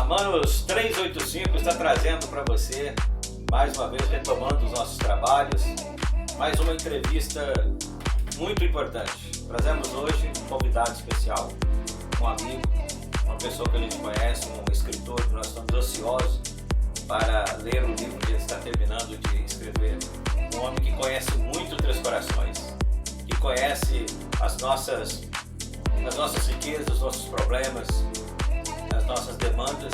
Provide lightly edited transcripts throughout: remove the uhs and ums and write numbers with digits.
Manos 385 está trazendo para você, mais uma vez, retomando os nossos trabalhos, mais uma entrevista muito importante. Trazemos hoje um convidado especial, um amigo, uma pessoa que a gente conhece, um escritor que nós estamos ansiosos para ler o livro que ele está terminando de escrever. Um homem que conhece muito Três Corações, que conhece as nossas riquezas, os nossos problemas, as nossas demandas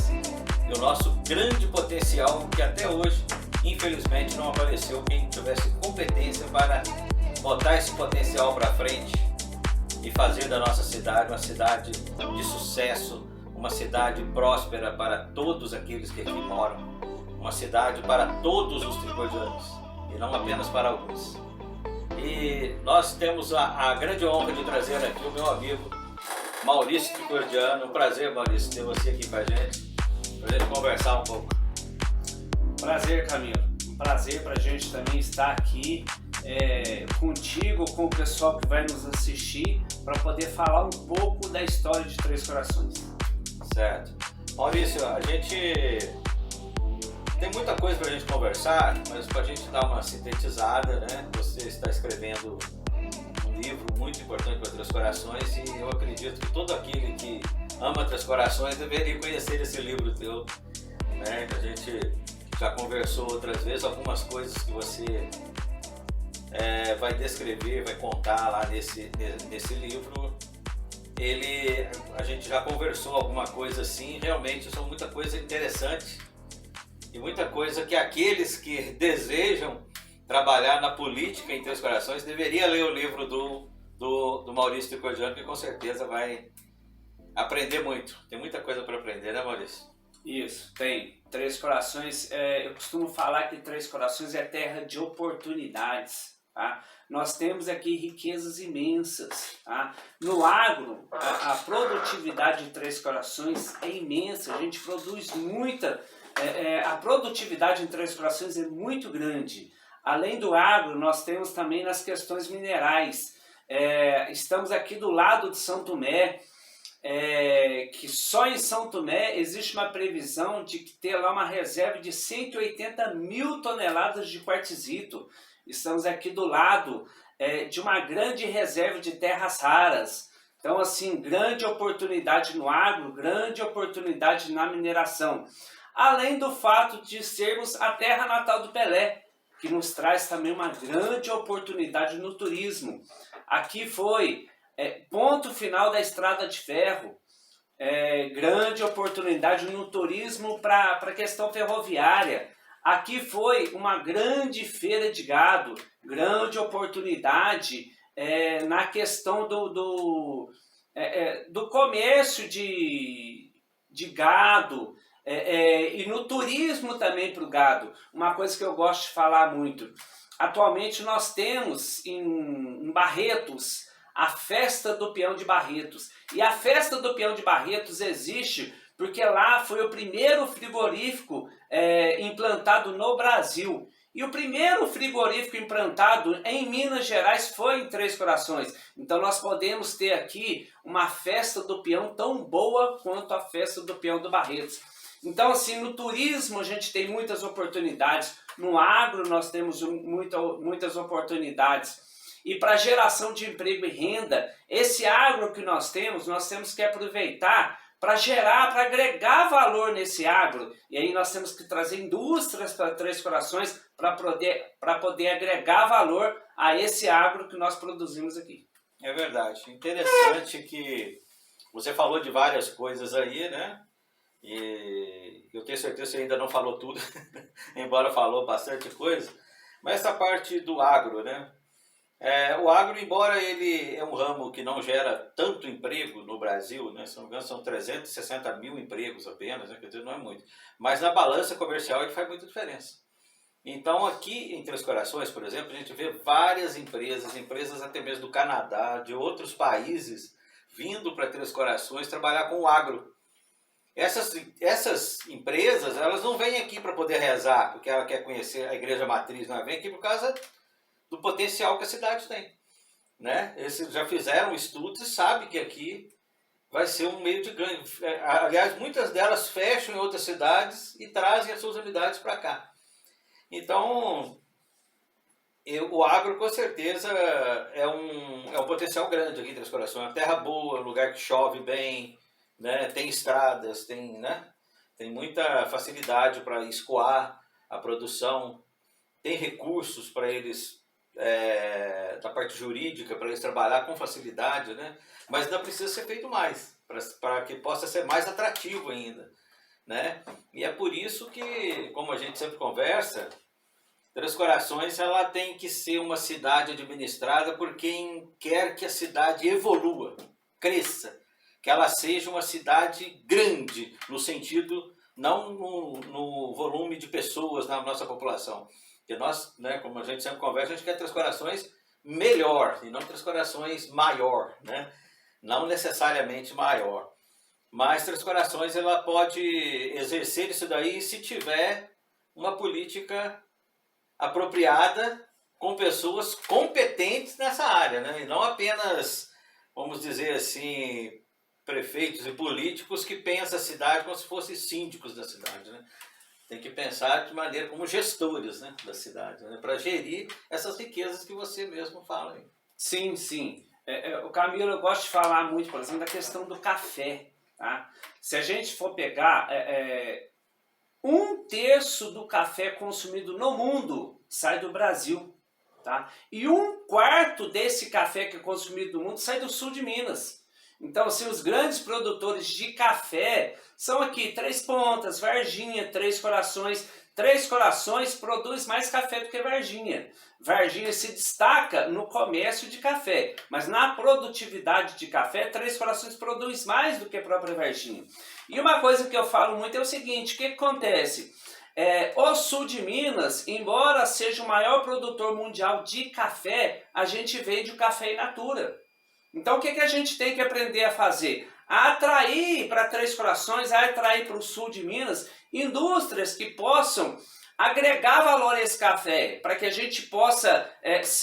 e o nosso grande potencial, que até hoje, infelizmente, não apareceu quem tivesse competência para botar esse potencial para frente e fazer da nossa cidade uma cidade de sucesso, uma cidade próspera para todos aqueles que aqui moram, uma cidade para todos os tricodianos e não apenas para alguns. E nós temos a grande honra de trazer aqui o meu amigo Maurício Tricodiano. Um prazer, Maurício, ter você aqui com a gente, para a gente conversar um pouco. Prazer, Camilo. Um prazer para a gente também estar aqui contigo, com o pessoal que vai nos assistir, para poder falar um pouco da história de Três Corações. Certo. Maurício, a gente tem muita coisa para a gente conversar, mas para a gente dar uma sintetizada, né? Você está escrevendo um livro muito importante para Três Corações e eu acredito que todo aquele que ama Três Corações deveria conhecer esse livro teu, né? A gente já conversou outras vezes, algumas coisas que você vai descrever, vai contar lá nesse livro. A gente já conversou alguma coisa assim, realmente são muita coisa interessante e muita coisa que aqueles que desejam trabalhar na política em Três Corações deveria ler o livro do Maurício Tricodiano, que com certeza vai aprender muito. Tem muita coisa para aprender, né, Maurício? Isso, tem. Três Corações, eu costumo falar que Três Corações é terra de oportunidades. Tá? Nós temos aqui riquezas imensas. Tá? No agro, a produtividade de Três Corações é imensa. A gente produz muita. A produtividade em Três Corações é muito grande. Além do agro, nós temos também nas questões minerais. Estamos aqui do lado de São Tomé, que só em São Tomé existe uma previsão de ter lá uma reserva de 180 mil toneladas de quartzito. Estamos aqui do lado de uma grande reserva de terras raras. Então, assim, grande oportunidade no agro, grande oportunidade na mineração. Além do fato de sermos a terra natal do Pelé, que nos traz também uma grande oportunidade no turismo. Aqui foi ponto final da estrada de ferro, grande oportunidade no turismo para a questão ferroviária. Aqui foi uma grande feira de gado, grande oportunidade na questão do comércio de gado, e no turismo também para o gado. Uma coisa que eu gosto de falar muito. Atualmente nós temos em Barretos a Festa do Peão de Barretos. E a Festa do Peão de Barretos existe porque lá foi o primeiro frigorífico implantado no Brasil. E o primeiro frigorífico implantado em Minas Gerais foi em Três Corações. Então nós podemos ter aqui uma Festa do Peão tão boa quanto a Festa do Peão do Barretos. Então, assim, no turismo a gente tem muitas oportunidades, no agro nós temos muitas oportunidades. E para geração de emprego e renda, esse agro que nós temos que aproveitar para gerar, para agregar valor nesse agro. E aí nós temos que trazer indústrias para Três Corações para poder agregar valor a esse agro que nós produzimos aqui. É verdade. Interessante que você falou de várias coisas aí, né? E eu tenho certeza que você ainda não falou tudo, embora falou bastante coisa. Mas essa parte do agro, né? O agro, embora ele é um ramo que não gera tanto emprego no Brasil, né? Se não me engano, são 360 mil empregos apenas, né? Quer dizer, não é muito. Mas na balança comercial ele faz muita diferença. Então aqui em Três Corações, por exemplo, a gente vê várias empresas até mesmo do Canadá, de outros países, vindo para Três Corações trabalhar com o agro. Essas empresas, elas não vêm aqui para poder rezar, porque ela quer conhecer a igreja matriz, não, vem aqui por causa do potencial que a cidade tem, né? Eles já fizeram estudos e sabem que aqui vai ser um meio de ganho. Aliás, muitas delas fecham em outras cidades e trazem as suas unidades para cá. Então, o agro com certeza é um potencial grande aqui em Três Corações. É uma terra boa, um lugar que chove bem, né? Tem estradas, né? Tem muita facilidade para escoar a produção, tem recursos para eles, da parte jurídica, para eles trabalhar com facilidade, né? Mas ainda precisa ser feito mais, para que possa ser mais atrativo ainda, né? E é por isso que, como a gente sempre conversa, Três Corações ela tem que ser uma cidade administrada por quem quer que a cidade evolua, cresça, que ela seja uma cidade grande, no sentido, não no volume de pessoas na nossa população. Porque nós, né, como a gente sempre conversa, a gente quer Três Corações melhor, e não Três Corações maior, né? Não necessariamente maior. Mas Três Corações ela pode exercer isso daí se tiver uma política apropriada com pessoas competentes nessa área, né? E não apenas, vamos dizer assim, prefeitos e políticos que pensam a cidade como se fossem síndicos da cidade, né? Tem que pensar de maneira como gestores, né, da cidade, né, para gerir essas riquezas que você mesmo fala aí. Sim, sim. O Camilo, eu gosto de falar muito, por exemplo, da questão do café. Tá? Se a gente for pegar, 1/3 do café consumido no mundo sai do Brasil. Tá? E 1/4 desse café que é consumido no mundo sai do sul de Minas. Então, assim, os grandes produtores de café são aqui Três Pontas, Varginha, Três Corações. Três Corações produz mais café do que Varginha. Varginha se destaca no comércio de café, mas na produtividade de café, Três Corações produz mais do que a própria Varginha. E uma coisa que eu falo muito é o seguinte, o que acontece? O sul de Minas, embora seja o maior produtor mundial de café, a gente vende o café in natura. Então o que a gente tem que aprender a fazer? A atrair para Três Corações, a atrair para o sul de Minas, indústrias que possam agregar valor a esse café, para que a gente possa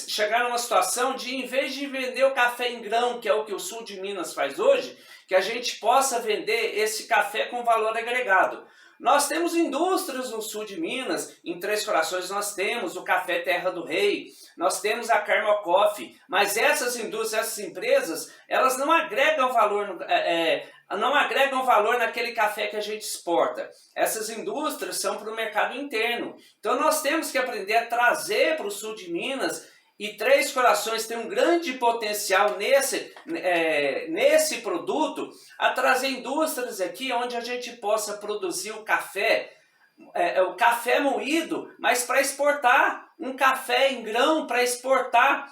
chegar numa situação de, em vez de vender o café em grão, que é o que o sul de Minas faz hoje, que a gente possa vender esse café com valor agregado. Nós temos indústrias no sul de Minas, em Três Corações nós temos o Café Terra do Rei, nós temos a Carmel Coffee, mas essas indústrias, essas empresas, elas não agregam valor, não agregam valor naquele café que a gente exporta. Essas indústrias são para o mercado interno. Então nós temos que aprender a trazer para o sul de Minas, e Três Corações tem um grande potencial nesse produto, a trazer indústrias aqui onde a gente possa produzir o café moído, mas para exportar, um café em grão para exportar.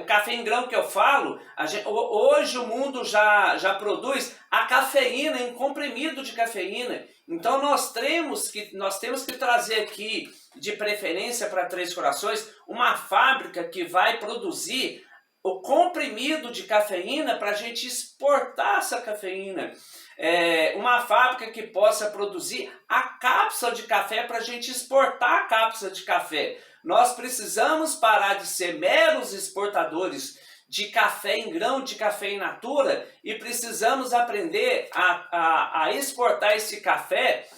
O café em grão que eu falo, hoje o mundo já produz a cafeína em comprimido de cafeína. Então nós temos que trazer aqui, de preferência para Três Corações, uma fábrica que vai produzir o comprimido de cafeína para a gente exportar essa cafeína. Uma fábrica que possa produzir a cápsula de café para a gente exportar a cápsula de café. Nós precisamos parar de ser meros exportadores de café em grão, de café in natura, e precisamos aprender a exportar esse café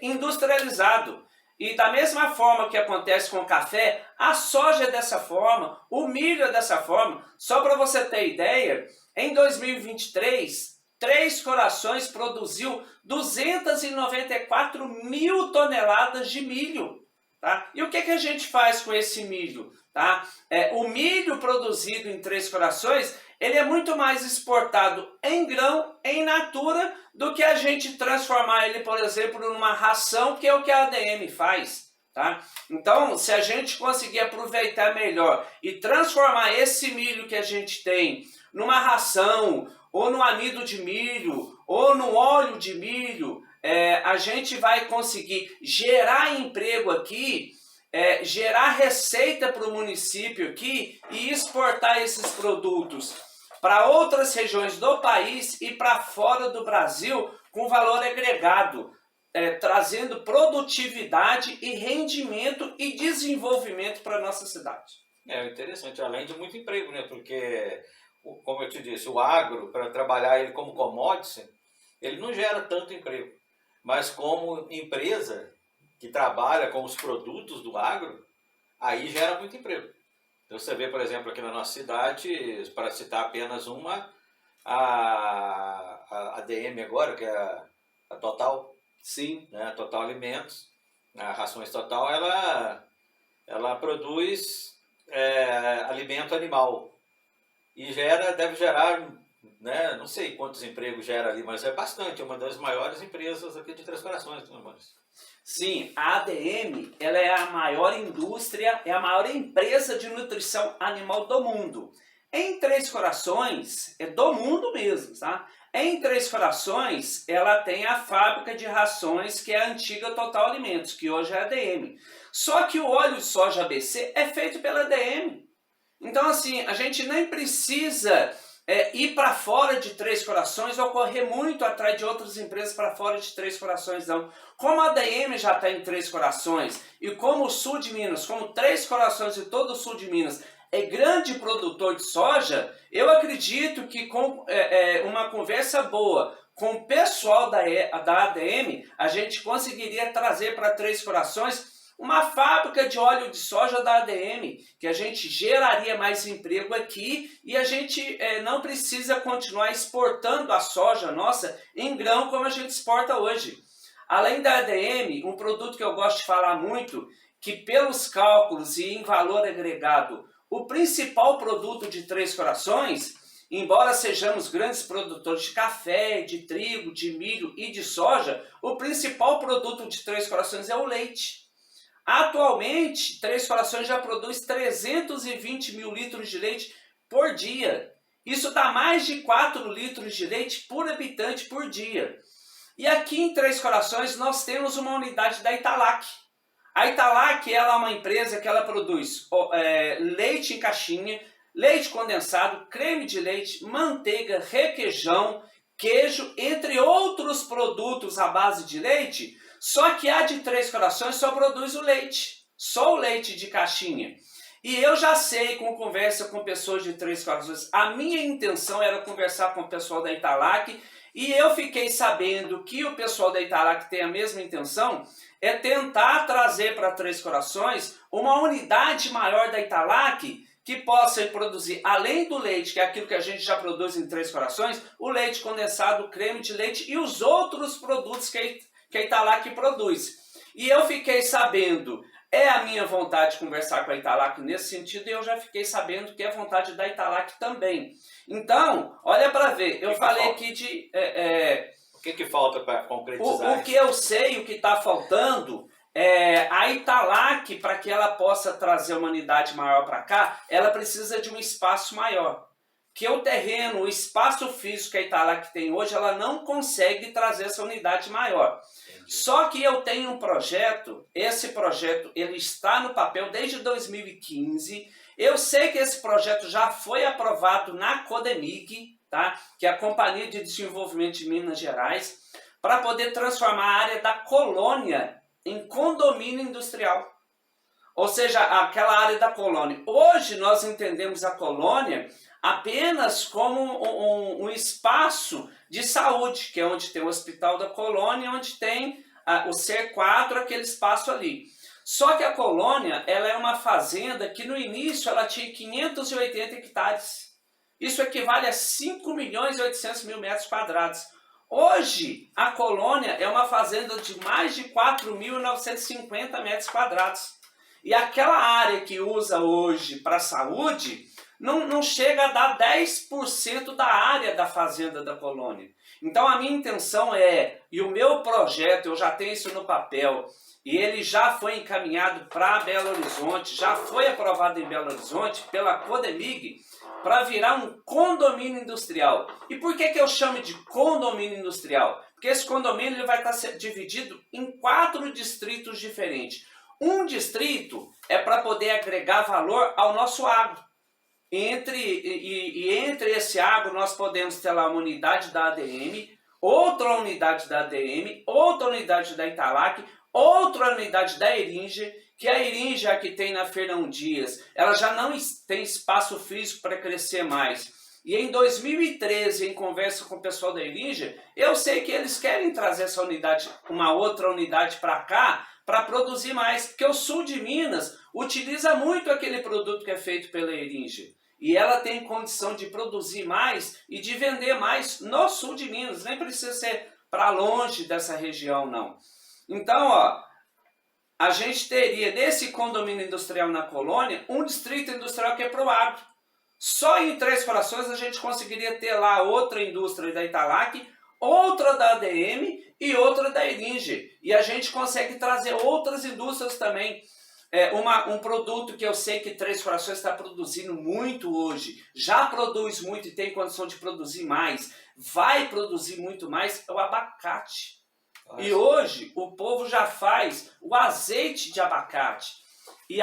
industrializado. E da mesma forma que acontece com o café, a soja é dessa forma, o milho é dessa forma. Só para você ter ideia, em 2023, Três Corações produziu 294 mil toneladas de milho. Tá? E o que a gente faz com esse milho? Tá? O milho produzido em Três Corações, ele é muito mais exportado em grão, em natura, do que a gente transformar ele, por exemplo, numa ração, que é o que a ADM faz. Tá? Então, se a gente conseguir aproveitar melhor e transformar esse milho que a gente tem numa ração, ou no amido de milho, ou no óleo de milho, a gente vai conseguir gerar emprego aqui, gerar receita para o município aqui e exportar esses produtos para outras regiões do país e para fora do Brasil com valor agregado, trazendo produtividade e rendimento e desenvolvimento para a nossa cidade. Interessante, além de muito emprego, né? Porque, como eu te disse, o agro, para trabalhar ele como commodity, ele não gera tanto emprego. Mas como empresa que trabalha com os produtos do agro, aí gera muito emprego. Então você vê, por exemplo, aqui na nossa cidade, para citar apenas uma, a ADM agora, que é a Total. Sim. Né? Total Alimentos, a Rações Total, ela produz alimento animal. E deve gerar, né, não sei quantos empregos gera ali, mas é bastante, é uma das maiores empresas aqui de Três Corações, né, Maurício? Sim, a ADM ela é a maior indústria, é a maior empresa de nutrição animal do mundo. Em Três Corações, é do mundo mesmo, tá? Em Três Corações, ela tem a fábrica de rações, que é a antiga Total Alimentos, que hoje é a ADM. Só que o óleo de soja ABC é feito pela ADM. Então, assim, a gente nem precisa ir para fora de Três Corações ou correr muito atrás de outras empresas para fora de Três Corações, não. Como a ADM já está em Três Corações e como o sul de Minas, como Três Corações e todo o sul de Minas é grande produtor de soja, eu acredito que com uma conversa boa com o pessoal da ADM, a gente conseguiria trazer para Três Corações uma fábrica de óleo de soja da ADM, que a gente geraria mais emprego aqui e a gente não precisa continuar exportando a soja nossa em grão como a gente exporta hoje. Além da ADM, um produto que eu gosto de falar muito, que pelos cálculos e em valor agregado, o principal produto de Três Corações, embora sejamos grandes produtores de café, de trigo, de milho e de soja, o principal produto de Três Corações é o leite. Atualmente, Três Corações já produz 320 mil litros de leite por dia. Isso dá mais de 4 litros de leite por habitante por dia. E aqui em Três Corações nós temos uma unidade da Italac. A Italac ela é uma empresa que ela produz leite em caixinha, leite condensado, creme de leite, manteiga, requeijão, queijo, entre outros produtos à base de leite. Só que a de Três Corações só produz o leite, só o leite de caixinha. E eu já sei, com conversa com pessoas de Três Corações, a minha intenção era conversar com o pessoal da Italac, e eu fiquei sabendo que o pessoal da Italac tem a mesma intenção, é tentar trazer para Três Corações uma unidade maior da Italac que possa produzir, além do leite, que é aquilo que a gente já produz em Três Corações, o leite condensado, o creme de leite e os outros produtos que a Italac produz. E eu fiquei sabendo, é a minha vontade conversar com a Italac nesse sentido, e eu já fiquei sabendo que é vontade da Italac também. Então, olha para ver, eu falei aqui de... O que falta para concretizar? O que eu sei, o que está faltando, a Italac, para que ela possa trazer uma unidade maior para cá, ela precisa de um espaço maior. Que o terreno, o espaço físico que a Italac tem hoje, ela não consegue trazer essa unidade maior. Entendi. Só que eu tenho um projeto, esse projeto ele está no papel desde 2015, eu sei que esse projeto já foi aprovado na Codemig, tá? Que é a Companhia de Desenvolvimento de Minas Gerais, para poder transformar a área da colônia em condomínio industrial. Ou seja, aquela área da colônia. Hoje nós entendemos a colônia apenas como um espaço de saúde, que é onde tem o Hospital da Colônia, onde tem o C4, aquele espaço ali. Só que a colônia ela é uma fazenda que no início ela tinha 580 hectares. Isso equivale a 5.800.000 metros quadrados. Hoje, a colônia é uma fazenda de mais de 4.950 metros quadrados. E aquela área que usa hoje para saúde não chega a dar 10% da área da fazenda da colônia. Então a minha intenção e o meu projeto, eu já tenho isso no papel, e ele já foi encaminhado para Belo Horizonte, já foi aprovado em Belo Horizonte pela Codemig, para virar um condomínio industrial. E por que eu chamo de condomínio industrial? Porque esse condomínio ele vai estar dividido em 4 distritos diferentes. Um distrito é para poder agregar valor ao nosso agro. Entre esse agro nós podemos ter lá uma unidade da ADM, outra unidade da ADM, outra unidade da Italac, outra unidade da Eringe, que a Eringe, a que tem na Fernão Dias, ela já não tem espaço físico para crescer mais. E em 2013, em conversa com o pessoal da Eringe, eu sei que eles querem trazer essa unidade, uma outra unidade para cá, para produzir mais, porque o sul de Minas utiliza muito aquele produto que é feito pela Eringe. E ela tem condição de produzir mais e de vender mais no sul de Minas, nem precisa ser para longe dessa região, não. Então, ó, a gente teria nesse condomínio industrial na colônia um distrito industrial que é para o agro. Só em Três Corações a gente conseguiria ter lá outra indústria da Italac, outra da ADM e outra da Eringe. E a gente consegue trazer outras indústrias também. Um produto que eu sei que Três Corações está produzindo muito hoje, já produz muito e tem condição de produzir mais, vai produzir muito mais, é o abacate. Nossa. E hoje o povo já faz o azeite de abacate. E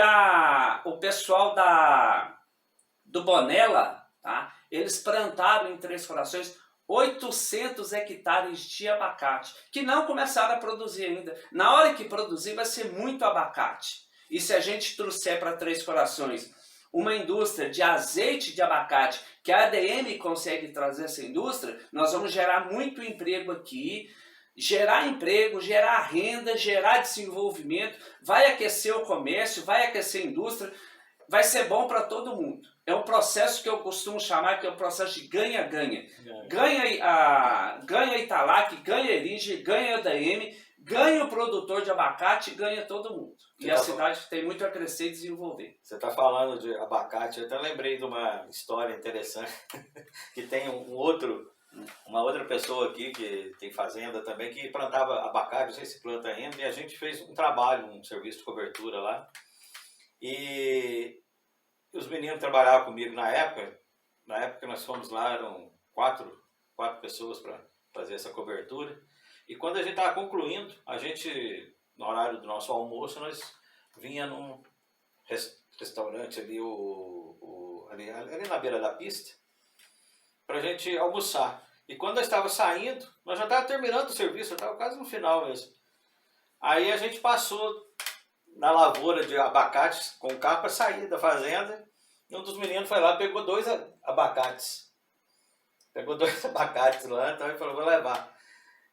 o pessoal do Bonella, tá? Eles plantaram em Três Corações 800 hectares de abacate, que não começaram a produzir ainda. Na hora que produzir vai ser muito abacate. E se a gente trouxer para Três Corações uma indústria de azeite de abacate, que a ADM consegue trazer essa indústria, nós vamos gerar muito emprego aqui, gerar emprego, gerar renda, gerar desenvolvimento, vai aquecer o comércio, vai aquecer a indústria, vai ser bom para todo mundo. É um processo que eu costumo chamar que é um processo de ganha-ganha. Ganha a Italac, ganha a Eringe, ganha a ADM, ganha o produtor de abacate, ganha todo mundo. E a cidade tem muito a crescer e desenvolver. Você está falando de abacate, eu até lembrei de uma história interessante, que tem uma outra pessoa aqui que tem fazenda também, que plantava abacate, não sei se planta ainda, e a gente fez um trabalho, um serviço de cobertura lá. E os meninos trabalhavam comigo na época que nós fomos lá, eram quatro pessoas para fazer essa cobertura. E quando a gente estava concluindo, a gente, no horário do nosso almoço, nós vinha num restaurante ali, ali na beira da pista, para a gente almoçar. E quando nós estávamos saindo, nós já estávamos terminando o serviço, já estava quase no final mesmo. Aí a gente passou na lavoura de abacates com o carro para sair da fazenda, e um dos meninos foi lá e pegou 2 abacates. Pegou 2 abacates lá, então ele falou, vou levar.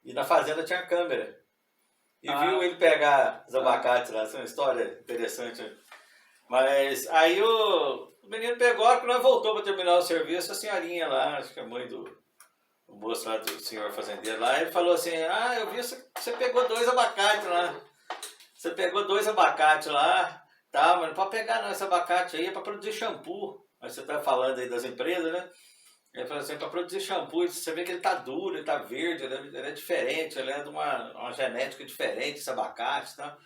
E na fazenda tinha câmera. E viu ele pegar os abacates lá. Essa é uma história interessante. Mas aí o menino pegou, quando nós voltou para terminar o serviço, a senhorinha lá, acho que a mãe do moço lá, do senhor fazendeiro lá, ele falou assim, eu vi você pegou 2 abacates lá. Você pegou 2 abacates lá, tá, mas não pode pegar não, esse abacate aí é para produzir shampoo. Mas você tá falando aí das empresas, né? Ele falou assim, para produzir shampoo, você vê que ele tá duro, ele tá verde, ele é diferente, ele é de uma genética diferente, esse abacate, tá?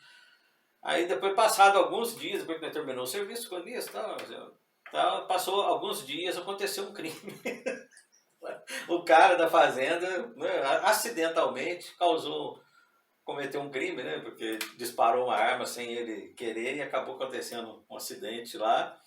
Aí depois, passado alguns dias, depois que terminou o serviço com isso, passou alguns dias, aconteceu um crime. O cara da fazenda, né, acidentalmente, cometeu um crime, né? Porque disparou uma arma sem ele querer e acabou acontecendo um acidente lá.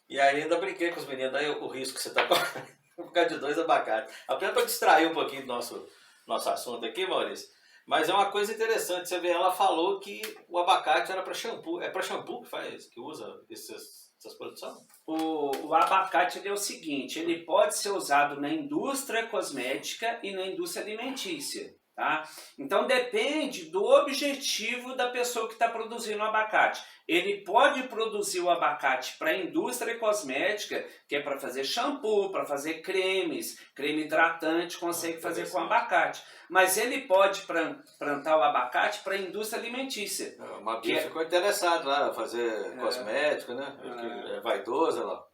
E aí ainda brinquei com os meninos, daí o risco que você tá correndo. Por causa de 2 abacates. Apenas para distrair um pouquinho do nosso assunto aqui, Maurício. Mas é uma coisa interessante. Você vê, ela falou que o abacate era para shampoo. É para shampoo que usa essas produções? O abacate é o seguinte, ele pode ser usado na indústria cosmética e na indústria alimentícia. Tá? Então depende do objetivo da pessoa que está produzindo o abacate. Ele pode produzir o abacate para a indústria cosmética, que é para fazer shampoo, para fazer cremes, creme hidratante, consegue fazer com abacate. Mas ele pode plantar o abacate para a indústria alimentícia. Uma Bia ficou interessada lá, fazer cosmético, né? É vaidosa lá.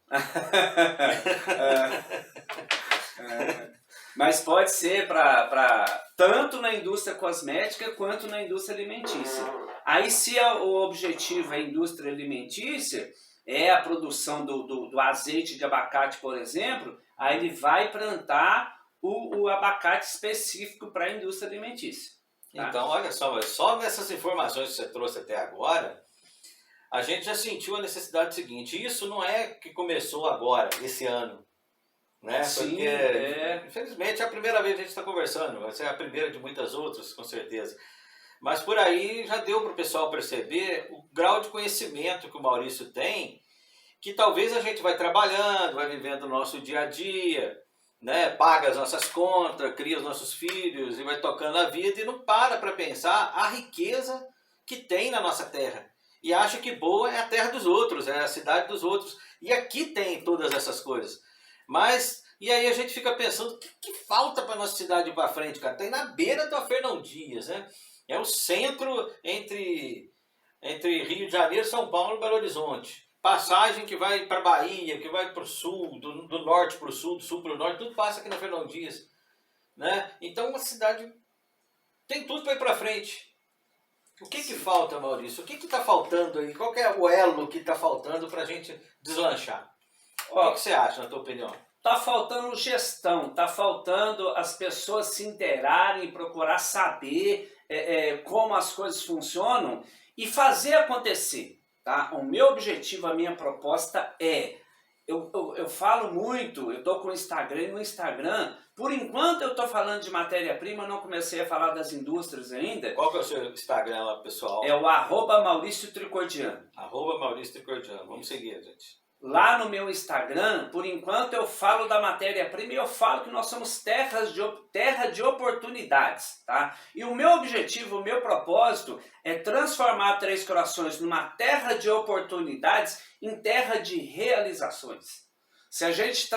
Mas pode ser tanto na indústria cosmética quanto na indústria alimentícia. Aí se o objetivo é a indústria alimentícia, é a produção do azeite de abacate, por exemplo, aí ele vai plantar o abacate específico para a indústria alimentícia. Tá? Então, olha só nessas informações que você trouxe até agora, a gente já sentiu a necessidade seguinte, isso não é que começou agora, esse ano, né? Sim, porque, infelizmente, é a primeira vez que a gente está conversando, vai ser a primeira de muitas outras, com certeza. Mas por aí já deu para o pessoal perceber o grau de conhecimento que o Maurício tem, que talvez a gente vai trabalhando, vai vivendo o nosso dia a dia, né? Paga as nossas contas, cria os nossos filhos e vai tocando a vida e não para pensar a riqueza que tem na nossa terra. E acha que boa é a terra dos outros, é a cidade dos outros. E aqui tem todas essas coisas. Mas, e aí a gente fica pensando, o que falta para a nossa cidade ir para frente, cara? Tem na beira do Fernão Dias, né? É o centro entre Rio de Janeiro, São Paulo e Belo Horizonte. Passagem que vai para Bahia, que vai para o sul, do norte para o sul, do sul para o norte, tudo passa aqui na Fernão Dias. Né? Então uma cidade tem tudo para ir para frente. O que falta, Maurício? O que está faltando aí? Qual que é o elo que está faltando para a gente deslanchar? O que você acha, na tua opinião? Está faltando gestão, está faltando as pessoas se inteirarem, procurar saber como as coisas funcionam e fazer acontecer. Tá? O meu objetivo, a minha proposta é, eu falo muito, eu estou com o Instagram, e no Instagram, por enquanto eu estou falando de matéria-prima, eu não comecei a falar das indústrias ainda. Qual que é o seu Instagram lá, pessoal? É o @Maurício Tricordiano. @Maurício Tricordiano, vamos seguir, gente. Lá no meu Instagram, por enquanto eu falo da matéria-prima e eu falo que nós somos terra de oportunidades, tá? E o meu objetivo, o meu propósito é transformar Três Corações numa terra de oportunidades em terra de realizações. Se a gente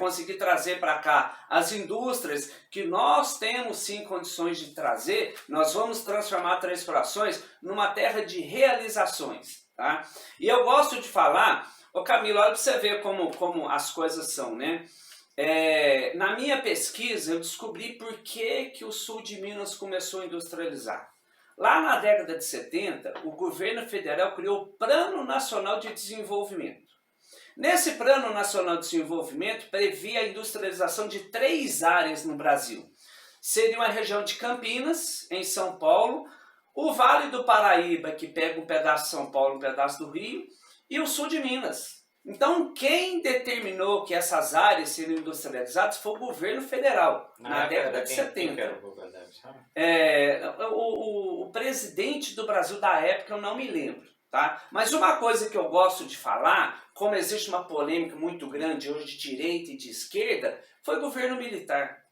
conseguir trazer para cá as indústrias que nós temos sim condições de trazer, nós vamos transformar Três Corações numa terra de realizações, tá? E eu gosto de falar... Ô Camilo, olha para você ver como as coisas são, né? Na minha pesquisa, eu descobri por que o sul de Minas começou a industrializar. Lá na década de 70, o governo federal criou o Plano Nacional de Desenvolvimento. Nesse Plano Nacional de Desenvolvimento, previa a industrialização de 3 áreas no Brasil. Seria a região de Campinas, em São Paulo, o Vale do Paraíba, que pega um pedaço de São Paulo, um pedaço do Rio, e o sul de Minas. Então, quem determinou que essas áreas seriam industrializadas foi o governo federal, na década de 70. Quem era o governo? O presidente do Brasil da época, eu não me lembro. Tá? Mas uma coisa que eu gosto de falar, como existe uma polêmica muito grande hoje de direita e de esquerda, foi o governo militar.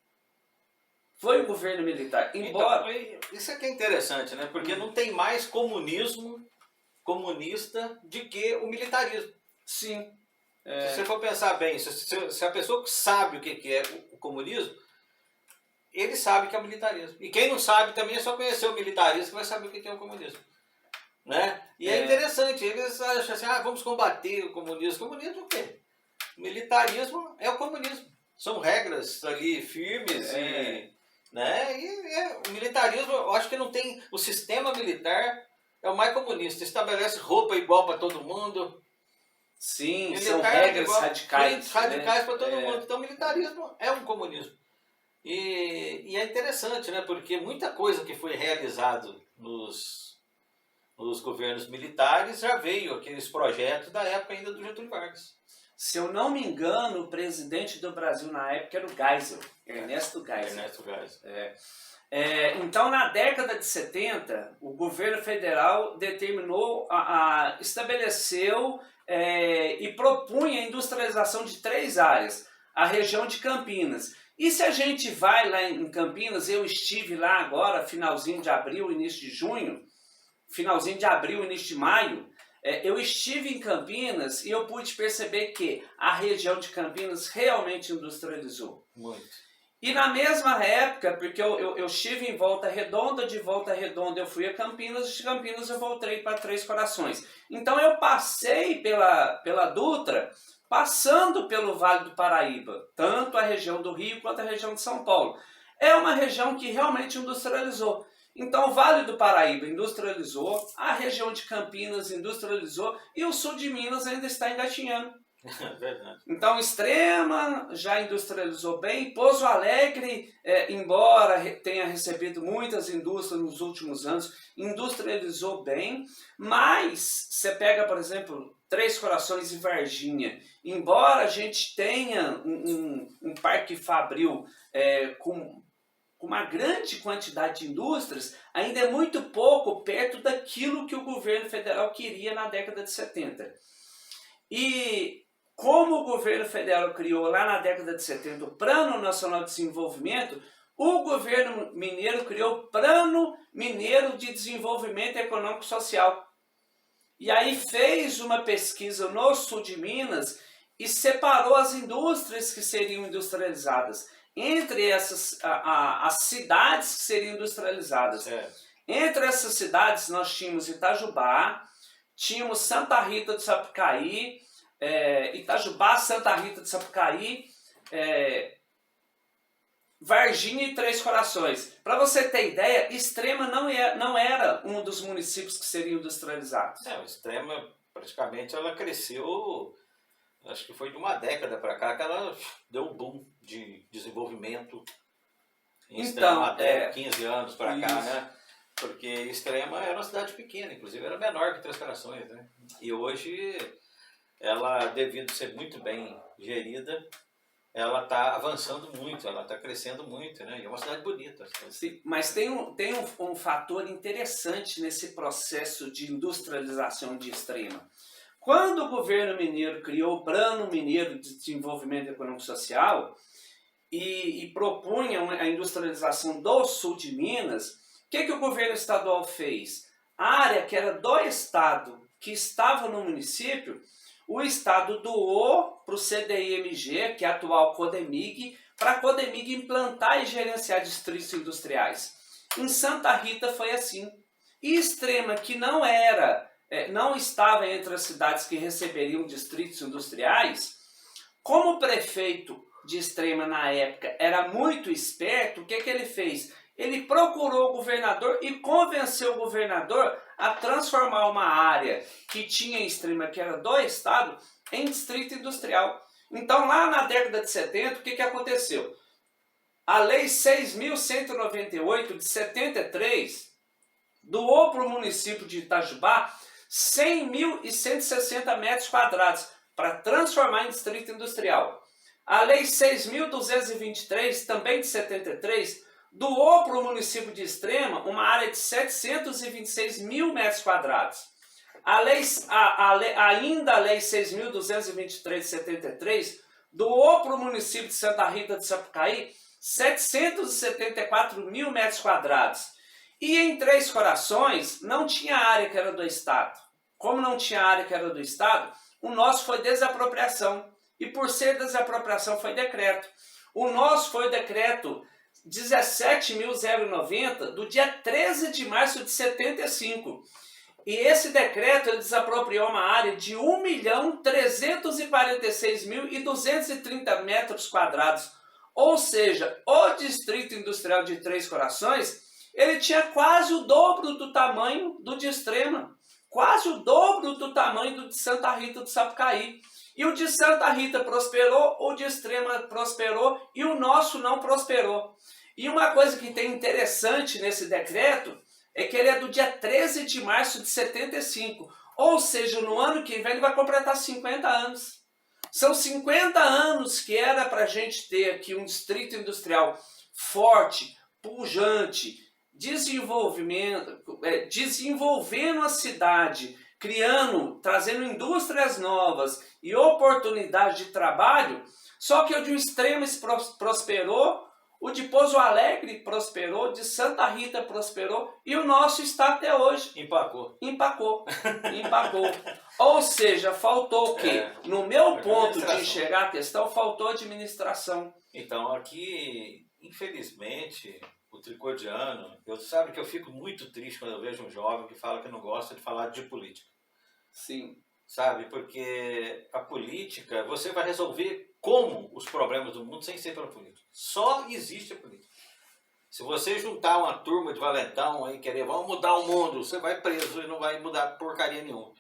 Foi o governo militar. Embora... Então, isso aqui é interessante, né? Porque não tem mais comunista de que o militarismo. Sim. Se você for pensar bem, se a pessoa sabe o que é o comunismo, ele sabe que é o militarismo. E quem não sabe também é só conhecer o militarismo que vai saber o que é o comunismo. Né? E é interessante, eles acham assim, vamos combater o comunismo. Comunismo é o quê? O militarismo é o comunismo. São regras ali firmes né? O militarismo, eu acho que não tem... O sistema militar é o mais comunista, estabelece roupa igual para todo mundo. Sim, são regras radicais. Radicais para todo mundo. Então o militarismo é um comunismo. E é interessante, né? Porque muita coisa que foi realizado nos governos militares já veio, aqueles projetos da época ainda do Getúlio Vargas. Se eu não me engano, o presidente do Brasil na época era o Geisel, Ernesto Geisel. Então, na década de 70, o governo federal determinou, estabeleceu e propunha a industrialização de 3 áreas. A região de Campinas. E se a gente vai lá em Campinas, eu estive lá agora, finalzinho de abril, início de junho, finalzinho de abril, início de maio, eu estive em Campinas e eu pude perceber que a região de Campinas realmente industrializou. Muito. E na mesma época, porque eu estive em Volta Redonda, de Volta Redonda eu fui a Campinas, de Campinas eu voltei para Três Corações. Então eu passei pela Dutra, passando pelo Vale do Paraíba, tanto a região do Rio quanto a região de São Paulo. É uma região que realmente industrializou. Então o Vale do Paraíba industrializou, a região de Campinas industrializou e o sul de Minas ainda está engatinhando. Verdade. Então Extrema já industrializou bem, Pouso Alegre, embora tenha recebido muitas indústrias nos últimos anos, industrializou bem, mas você pega, por exemplo, Três Corações e Varginha, embora a gente tenha um parque fabril com uma grande quantidade de indústrias, ainda é muito pouco perto daquilo que o governo federal queria na década de 70. E como o governo federal criou lá na década de 70 o Plano Nacional de Desenvolvimento, o governo mineiro criou o Plano Mineiro de Desenvolvimento Econômico e Social. E aí fez uma pesquisa no sul de Minas e separou as indústrias que seriam industrializadas. Entre essas, as cidades que seriam industrializadas. Entre essas cidades nós tínhamos Itajubá, tínhamos Santa Rita do Sapucaí, Itajubá, Santa Rita do Sapucaí, Varginha e Três Corações. Para você ter ideia, Extrema não era um dos municípios que seriam industrializados. O Extrema, praticamente, ela cresceu, acho que foi de uma década para cá que ela deu um boom de desenvolvimento. Então, até 15 anos para cá, né? Porque Extrema era uma cidade pequena, inclusive era menor que Três Corações, né? E hoje, ela, devido ser muito bem gerida, ela está avançando muito, ela está crescendo muito, né? E é uma cidade bonita. Sim, mas tem um fator interessante nesse processo de industrialização de Extrema. Quando o governo mineiro criou o Plano Mineiro de Desenvolvimento Econômico e Social e propunha a industrialização do sul de Minas, o que o governo estadual fez? A área que era do estado, que estava no município, o estado doou para o CDIMG, que é a atual Codemig, para a Codemig implantar e gerenciar distritos industriais. Em Santa Rita foi assim. E Extrema, que não estava entre as cidades que receberiam distritos industriais, como o prefeito de Extrema na época era muito esperto, o que ele fez? Ele procurou o governador e convenceu o governador a transformar uma área que tinha em Extrema, que era do estado, em distrito industrial. Então lá na década de 70, o que aconteceu? A Lei 6.198 de 73 doou para o município de Itajubá 100.160 metros quadrados para transformar em distrito industrial. A Lei 6.223, também de 73, doou para o município de Extrema uma área de 726 mil metros quadrados. Ainda a Lei 6.223 de 73 doou para o município de Santa Rita do Sapucaí 774 mil metros quadrados. E em Três Corações não tinha área que era do Estado. Como não tinha área que era do Estado, o nosso foi desapropriação. E por ser desapropriação foi decreto. O nosso foi o decreto 17.090 do dia 13 de março de 75. E esse decreto ele desapropriou uma área de 1.346.230 metros quadrados. Ou seja, o Distrito Industrial de Três Corações ele tinha quase o dobro do tamanho do de Extrema. Quase o dobro do tamanho do de Santa Rita do Sapucaí. E o de Santa Rita prosperou, o de Extrema prosperou e o nosso não prosperou. E uma coisa que tem interessante nesse decreto é que ele é do dia 13 de março de 75. Ou seja, no ano que vem ele vai completar 50 anos. São 50 anos que era para a gente ter aqui um distrito industrial forte, pujante, desenvolvendo a cidade, trazendo indústrias novas e oportunidade de trabalho, só que o de Extrema prosperou, o de Pouso Alegre prosperou, o de Santa Rita prosperou e o nosso está até hoje. Empacou. Ou seja, faltou o quê? No meu ponto de enxergar a questão, faltou administração. Então aqui, infelizmente, o tricordiano, sabe que eu fico muito triste quando eu vejo um jovem que fala que não gosta de falar de política. Sim. sabe? Porque a política, você vai resolver como os problemas do mundo sem ser pela política. Só existe a política. Se você juntar uma turma de valentão aí, querer, vamos mudar o mundo, você vai preso e não vai mudar porcaria nenhuma.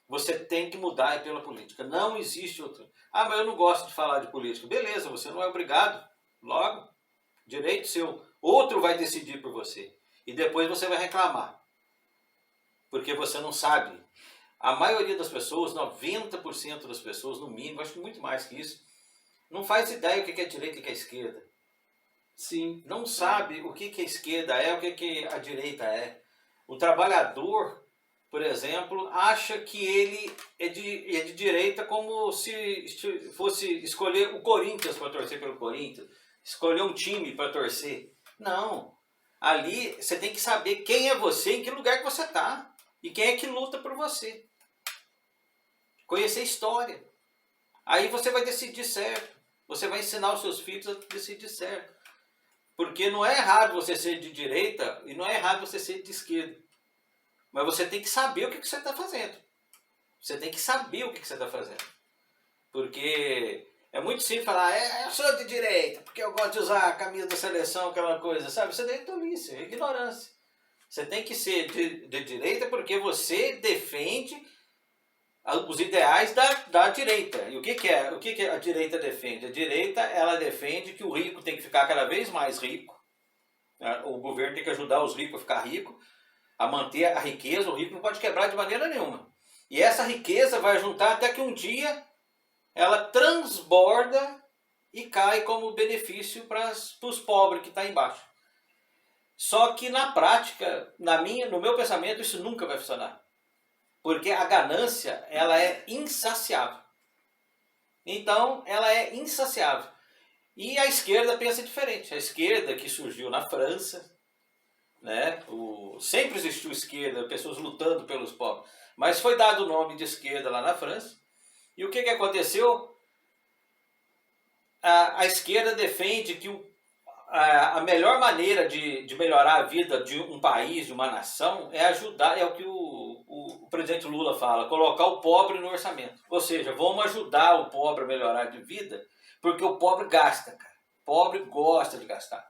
Você tem que mudar pela política. Não existe outra. Ah, mas eu não gosto de falar de política. Beleza, você não é obrigado. Logo, direito seu. Outro vai decidir por você. E depois você vai reclamar. Porque você não sabe. A maioria das pessoas, 90% das pessoas, no mínimo, acho que muito mais que isso, não faz ideia o que é direita e o que é esquerda. Sim. Não sabe o que a esquerda é, o que a direita é. O trabalhador, por exemplo, acha que ele é de direita como se fosse escolher o Corinthians para torcer pelo Corinthians, escolher um time para torcer. Não. Ali você tem que saber quem é você, em que lugar que você está e quem é que luta por você. Conhecer a história. Aí você vai decidir certo. Você vai ensinar os seus filhos a decidir certo. Porque não é errado você ser de direita e não é errado você ser de esquerda. Mas você tem que saber o que você está fazendo. Você tem que saber o que você está fazendo. Porque é muito simples falar, eu sou de direita, porque eu gosto de usar a camisa da seleção, aquela coisa, sabe? Você é tolice, é ignorância. Você tem que ser de direita porque você defende os ideais da direita. E o que a direita defende? A direita, ela defende que o rico tem que ficar cada vez mais rico. O governo tem que ajudar os ricos a ficar ricos, a manter a riqueza. O rico não pode quebrar de maneira nenhuma. E essa riqueza vai juntar até que um dia ela transborda e cai como benefício para os pobres que estão embaixo. Só que na prática, no meu pensamento, isso nunca vai funcionar. Porque a ganância, ela é insaciável. Então, ela é insaciável. E a esquerda pensa diferente. A esquerda que surgiu na França, né? Sempre existiu esquerda, pessoas lutando pelos pobres. Mas foi dado o nome de esquerda lá na França. E o que aconteceu? A esquerda defende que a melhor maneira de melhorar a vida de um país, de uma nação, é ajudar, é o que o presidente Lula fala, colocar o pobre no orçamento. Ou seja, vamos ajudar o pobre a melhorar de vida, porque o pobre gasta, cara. O pobre gosta de gastar.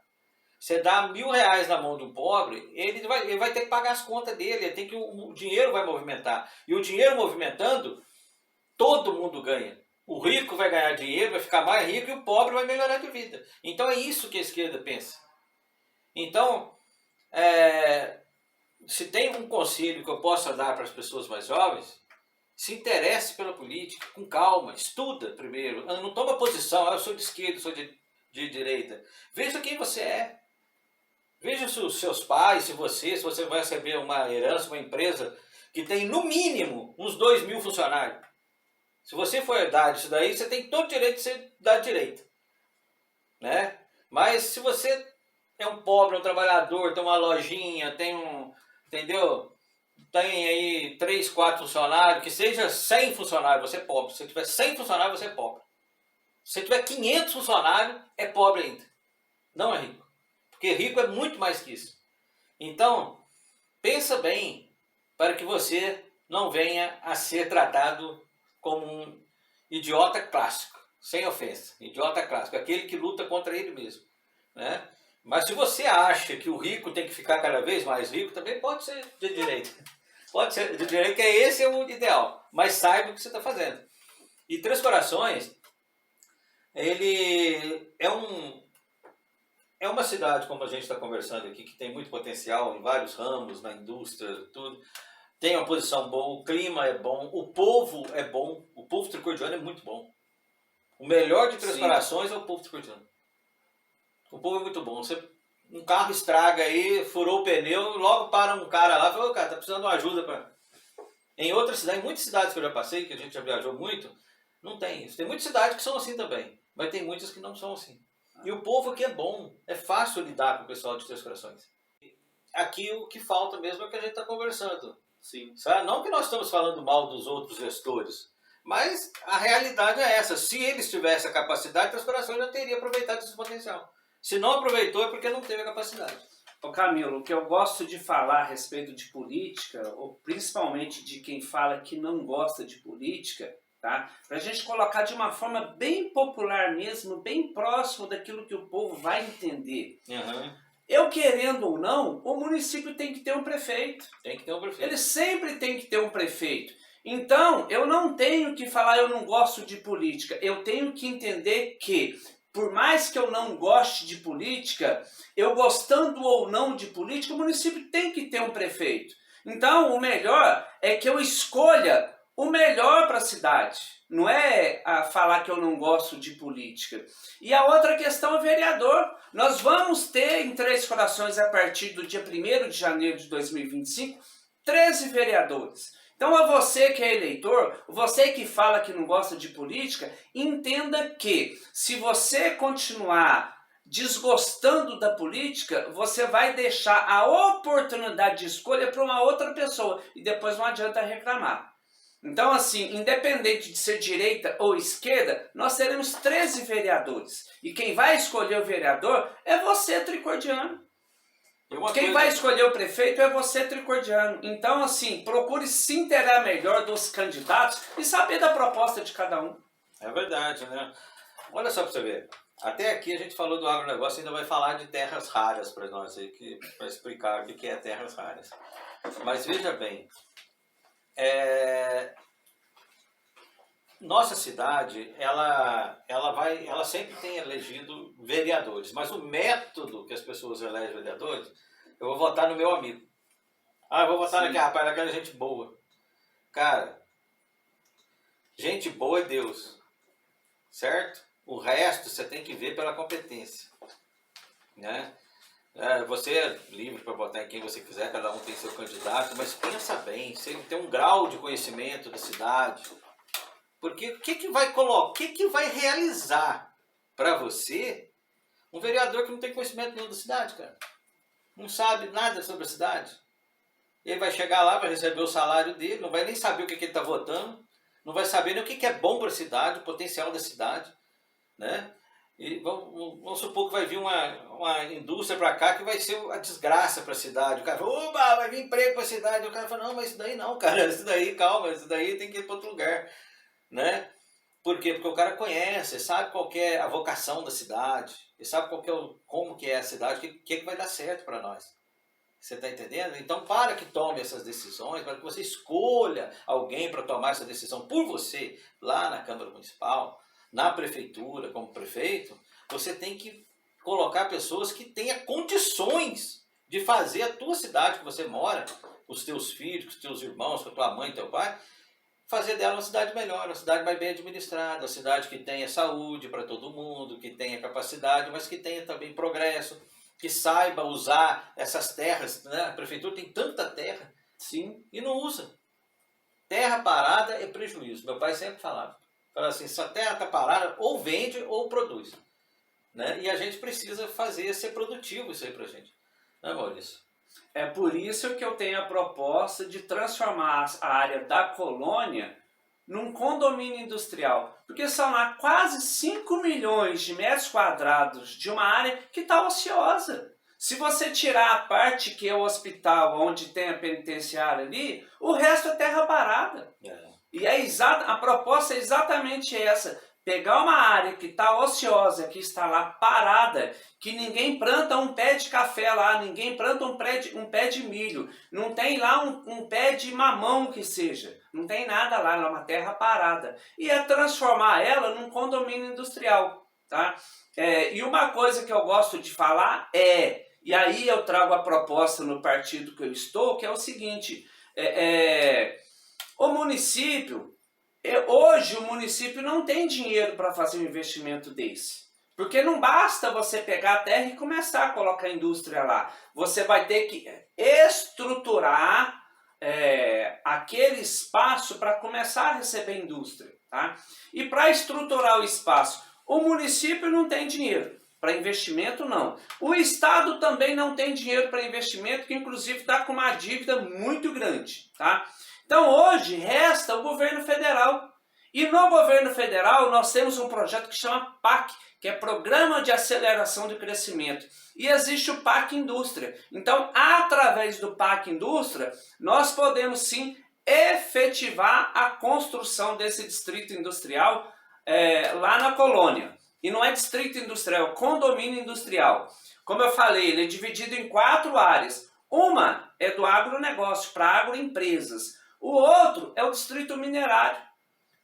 Você dá R$1.000 na mão do pobre, ele vai ter que pagar as contas dele, o dinheiro vai movimentar. E o dinheiro movimentando, todo mundo ganha. O rico vai ganhar dinheiro, vai ficar mais rico e o pobre vai melhorar de vida. Então é isso que a esquerda pensa. Então, se tem um conselho que eu possa dar para as pessoas mais jovens, se interesse pela política, com calma, estuda primeiro. Não toma posição, eu sou de esquerda, eu sou de direita. Veja quem você é. Veja os seus pais, se você vai receber uma herança, uma empresa que tem no mínimo uns 2.000 funcionários. Se você for herdar isso daí, você tem todo o direito de ser da direita. Né? Mas se você é um pobre, um trabalhador, tem uma lojinha, entendeu? Tem aí 3, 4 funcionários, que seja 100 funcionários, você é pobre. Se tiver 100 funcionários, você é pobre. Se tiver 500 funcionários, é pobre ainda. Não é rico. Porque rico é muito mais que isso. Então, pensa bem para que você não venha a ser tratado como um idiota clássico, sem ofensa, idiota clássico, aquele que luta contra ele mesmo, né? Mas se você acha que o rico tem que ficar cada vez mais rico, também pode ser de direita. Pode ser de direita, que esse é o ideal, mas saiba o que você está fazendo. E Três Corações, ele é uma cidade, como a gente está conversando aqui, que tem muito potencial em vários ramos, na indústria, tudo. Tem uma posição boa, o clima é bom, o povo é bom, o povo tricordiano é muito bom. O melhor de Três Corações é o povo tricordiano. O povo é muito bom. Um carro estraga aí, furou o pneu, logo para um cara lá e fala, cara, tá precisando de uma ajuda para... Em outras cidades, muitas cidades que eu já passei, que a gente já viajou muito, não tem isso. Tem muitas cidades que são assim também, mas tem muitas que não são assim. E o povo aqui é bom, é fácil lidar com o pessoal de Três Corações. Aqui o que falta mesmo é o que a gente está conversando. Sim. Sabe? Não que nós estamos falando mal dos outros gestores, mas a realidade é essa. Se eles tivessem a capacidade, Três Corações já teria aproveitado esse potencial. Se não aproveitou é porque não teve a capacidade. Ô Camilo, o que eu gosto de falar a respeito de política, ou principalmente de quem fala que não gosta de política, tá? Para a gente colocar de uma forma bem popular mesmo, bem próximo daquilo que o povo vai entender. Eu querendo ou não, o município tem que ter um prefeito. Tem que ter um prefeito. Ele sempre tem que ter um prefeito. Então, eu não tenho que falar eu não gosto de política. Eu tenho que entender que, por mais que eu não goste de política, eu gostando ou não de política, o município tem que ter um prefeito. Então, o melhor é que eu escolha o melhor para a cidade. Não é falar que eu não gosto de política. E a outra questão é o vereador. Nós vamos ter em Três Corações, a partir do dia 1º de janeiro de 2025, 13 vereadores. Então, a você que é eleitor, você que fala que não gosta de política, entenda que se você continuar desgostando da política, você vai deixar a oportunidade de escolha para uma outra pessoa e depois não adianta reclamar. Então, assim, independente de ser direita ou esquerda, nós teremos 13 vereadores. E quem vai escolher o vereador é você, tricordiano. Quem vai escolher o prefeito é você, tricordiano. Então, assim, procure se inteirar melhor dos candidatos e saber da proposta de cada um. É verdade, né? Olha só para você ver. Até aqui a gente falou do agronegócio, ainda vai falar de terras raras para nós aí, para explicar o que é terras raras. Mas veja bem, nossa cidade, ela sempre tem elegido vereadores, mas o método que as pessoas elegem vereadores, eu vou votar no meu amigo. Eu vou votar naquele rapaz, naquela gente boa. Cara, gente boa é Deus, certo? O resto você tem que ver pela competência, né? Você é livre para votar em quem você quiser, cada um tem seu candidato, mas pensa bem, você tem um grau de conhecimento da cidade. Porque o que vai realizar para você um vereador que não tem conhecimento nenhum da cidade, cara? Não sabe nada sobre a cidade. Ele vai chegar lá, vai receber o salário dele, não vai nem saber o que ele está votando, não vai saber nem o que é bom para a cidade, o potencial da cidade, né? E vamos supor que vai vir uma indústria para cá que vai ser uma desgraça para a cidade. O cara fala, oba, vai vir emprego para a cidade. O cara fala, não, mas isso daí não, cara, isso daí, calma, isso daí tem que ir para outro lugar, né? Por quê? Porque o cara conhece, sabe qual que é a vocação da cidade, ele sabe como que é a cidade, o que vai dar certo para nós. Você está entendendo? Então, para que tome essas decisões, para que você escolha alguém para tomar essa decisão por você, lá na Câmara Municipal, na Prefeitura, como prefeito, você tem que colocar pessoas que tenham condições de fazer a tua cidade que você mora, os teus filhos, os teus irmãos, com a tua mãe e teu pai, fazer dela uma cidade melhor, uma cidade mais bem administrada, uma cidade que tenha saúde para todo mundo, que tenha capacidade, mas que tenha também progresso, que saiba usar essas terras, né? A prefeitura tem tanta terra, sim, e não usa. Terra parada é prejuízo. Meu pai sempre falava assim, se a terra está parada, ou vende ou produz, né? E a gente precisa ser produtivo isso aí para a gente, né, Maurício? É por isso que eu tenho a proposta de transformar a área da colônia num condomínio industrial. Porque são lá quase 5 milhões de metros quadrados de uma área que está ociosa. Se você tirar a parte que é o hospital, onde tem a penitenciária ali, o resto é terra parada. E a proposta é exatamente essa. Pegar uma área que está ociosa, que está lá parada, que ninguém planta um pé de café lá, ninguém planta um pé de milho, não tem lá um pé de mamão que seja, não tem nada lá, ela é uma terra parada. E é transformar ela num condomínio industrial, tá? E uma coisa que eu gosto de falar e aí eu trago a proposta no partido que eu estou, que é o seguinte, o município... Hoje o município não tem dinheiro para fazer um investimento desse. Porque não basta você pegar a terra e começar a colocar a indústria lá. Você vai ter que estruturar aquele espaço para começar a receber indústria. Tá? E para estruturar o espaço, o município não tem dinheiro. Para investimento, não. O Estado também não tem dinheiro para investimento, que inclusive está com uma dívida muito grande. Tá? Então hoje resta o governo federal. E no governo federal nós temos um projeto que chama PAC, que é Programa de Aceleração do Crescimento. E existe o PAC Indústria. Então, através do PAC Indústria, nós podemos sim efetivar a construção desse distrito industrial lá na colônia. E não é distrito industrial, é condomínio industrial. Como eu falei, ele é dividido em 4 áreas. Uma é do agronegócio, para agroempresas. O outro é o distrito minerário.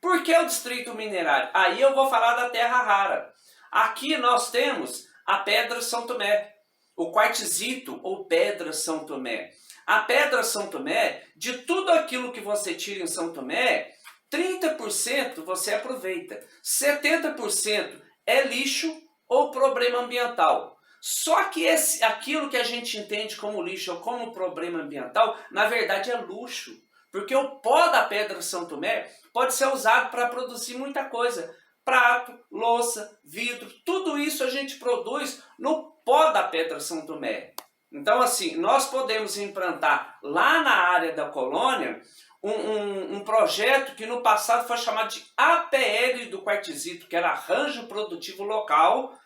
Por que o distrito minerário? Aí eu vou falar da terra rara. Aqui nós temos a Pedra São Tomé, o quartzito ou Pedra São Tomé. A Pedra São Tomé, de tudo aquilo que você tira em São Tomé, 30% você aproveita, 70% é lixo ou problema ambiental. Só que aquilo que a gente entende como lixo ou como problema ambiental, na verdade é luxo. Porque o pó da Pedra São Tomé pode ser usado para produzir muita coisa. Prato, louça, vidro, tudo isso a gente produz no pó da Pedra São Tomé. Então, assim, nós podemos implantar lá na área da colônia um projeto que no passado foi chamado de APL do quartzito, que era Arranjo Produtivo Local,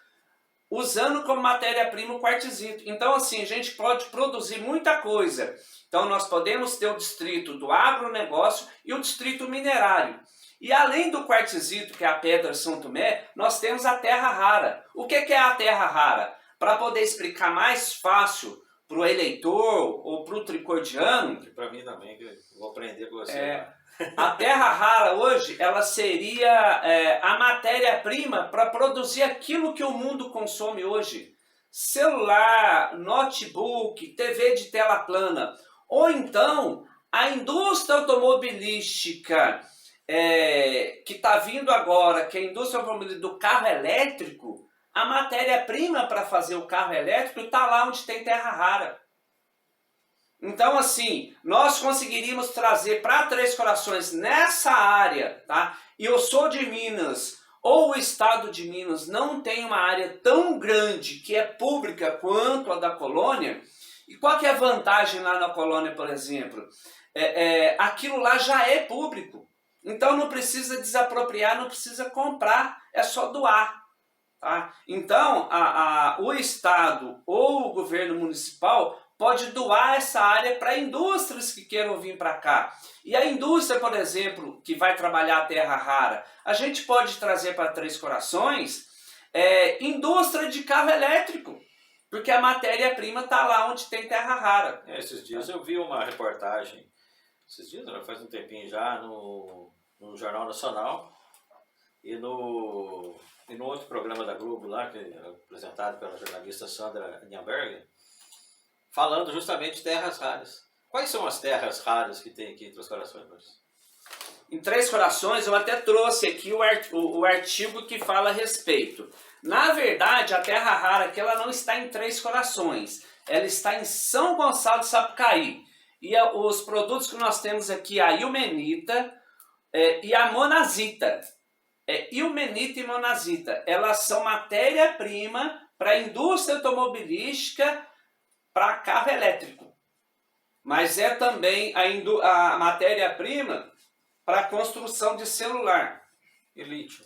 usando como matéria-prima o quartzito. Então, assim, a gente pode produzir muita coisa. Então, nós podemos ter o distrito do agronegócio e o distrito minerário. E além do quartzito, que é a Pedra São Tomé, nós temos a terra rara. O que é a terra rara? Para poder explicar mais fácil para o eleitor ou para o tricordiano... Para mim também, que eu vou aprender com você. A terra rara hoje, ela seria a matéria-prima para produzir aquilo que o mundo consome hoje. Celular, notebook, TV de tela plana. Ou então, a indústria automobilística que está vindo agora, que é a indústria automobilística do carro elétrico, a matéria-prima para fazer o carro elétrico está lá onde tem terra rara. Então, assim, nós conseguiríamos trazer para Três Corações nessa área, tá? E eu sou de Minas, ou o estado de Minas não tem uma área tão grande que é pública quanto a da colônia. E qual que é a vantagem lá na colônia, por exemplo? Aquilo lá já é público. Então não precisa desapropriar, não precisa comprar, é só doar. Tá? Então, o estado ou o governo municipal pode doar essa área para indústrias que queiram vir para cá. E a indústria, por exemplo, que vai trabalhar a terra rara, a gente pode trazer para Três Corações indústria de carro elétrico, porque a matéria-prima está lá onde tem terra rara. Esses dias eu vi uma reportagem, faz um tempinho já, no Jornal Nacional e no outro programa da Globo lá, que é apresentado pela jornalista Sandra Nienberger, falando justamente de terras raras. Quais são as terras raras que tem aqui em Três Corações? Em Três Corações eu até trouxe aqui o artigo que fala a respeito. Na verdade, a terra rara aqui ela não está em Três Corações, ela está em São Gonçalo de Sapucaí. E os produtos que nós temos aqui, a ilmenita e a monazita. Ilmenita e monazita, elas são matéria-prima para a indústria automobilística, para carro elétrico. Mas é também a matéria-prima para a construção de celular. E lítio?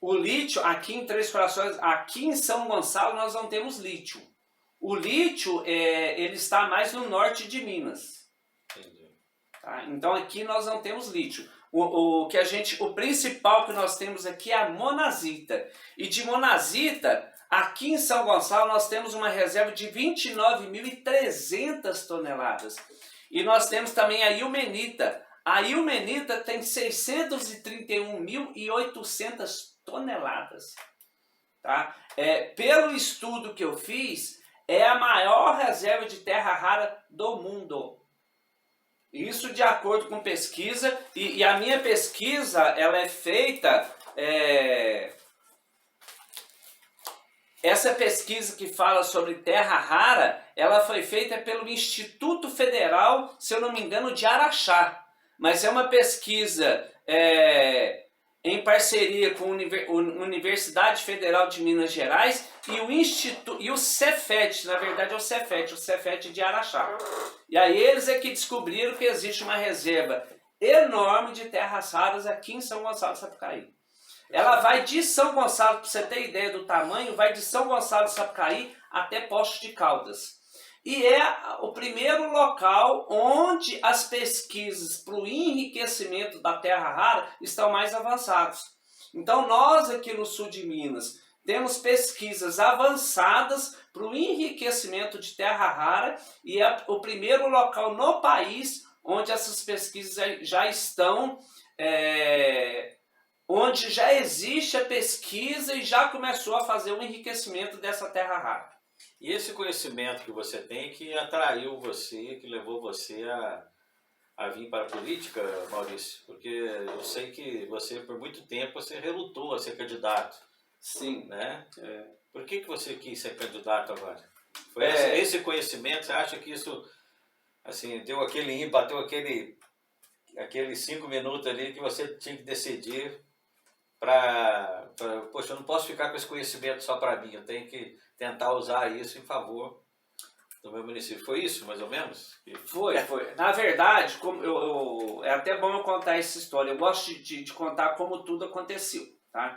O lítio, aqui em Três Corações, aqui em São Gonçalo, nós não temos lítio. O lítio, ele está mais no norte de Minas. Entendi. Tá? Então aqui nós não temos lítio. O principal que nós temos aqui é a monazita. E de monazita, aqui em São Gonçalo, nós temos uma reserva de 29.300 toneladas. E nós temos também a ilmenita. A ilmenita tem 631.800 toneladas. Tá? Pelo estudo que eu fiz, é a maior reserva de terra rara do mundo. Isso de acordo com pesquisa, e a minha pesquisa ela é feita... Essa pesquisa que fala sobre terra rara, ela foi feita pelo Instituto Federal, se eu não me engano, de Araxá. Mas é uma pesquisa em parceria com a Universidade Federal de Minas Gerais e o Cefet, na verdade é o Cefet de Araxá. E aí eles é que descobriram que existe uma reserva enorme de terras raras aqui em São Gonçalo do Sapucaí. Ela vai de São Gonçalo, para você ter ideia do tamanho, vai de São Gonçalo do Sapucaí até Poços de Caldas. E é o primeiro local onde as pesquisas para o enriquecimento da terra rara estão mais avançadas. Então nós aqui no sul de Minas temos pesquisas avançadas para o enriquecimento de terra rara e é o primeiro local no país onde essas pesquisas já estão, onde já existe a pesquisa e já começou a fazer o enriquecimento dessa terra rara. E esse conhecimento que você tem que atraiu você, que levou você a vir para a política, Maurício? Porque eu sei que você, por muito tempo, você relutou a ser candidato. Sim. Né? Por que você quis ser candidato agora? Foi esse conhecimento, você acha que isso assim, deu aquele bateu aqueles 5 minutos ali que você tinha que decidir poxa, eu não posso ficar com esse conhecimento só para mim, eu tenho que tentar usar isso em favor do meu município. Foi isso, mais ou menos? Foi. Na verdade, é até bom eu contar essa história. Eu gosto de contar como tudo aconteceu, tá?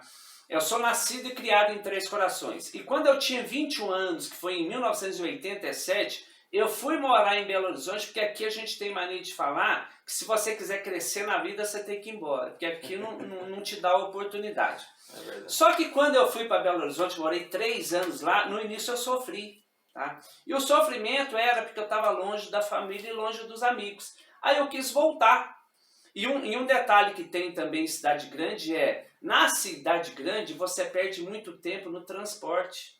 Eu sou nascido e criado em Três Corações. E quando eu tinha 21 anos, que foi em 1987, eu fui morar em Belo Horizonte, porque aqui a gente tem mania de falar que se você quiser crescer na vida, você tem que ir embora, porque aqui não te dá oportunidade. É verdade. Só que quando eu fui para Belo Horizonte, morei 3 anos lá, no início eu sofri. Tá? E o sofrimento era porque eu estava longe da família e longe dos amigos. Aí eu quis voltar. E um detalhe que tem também em cidade grande na cidade grande você perde muito tempo no transporte.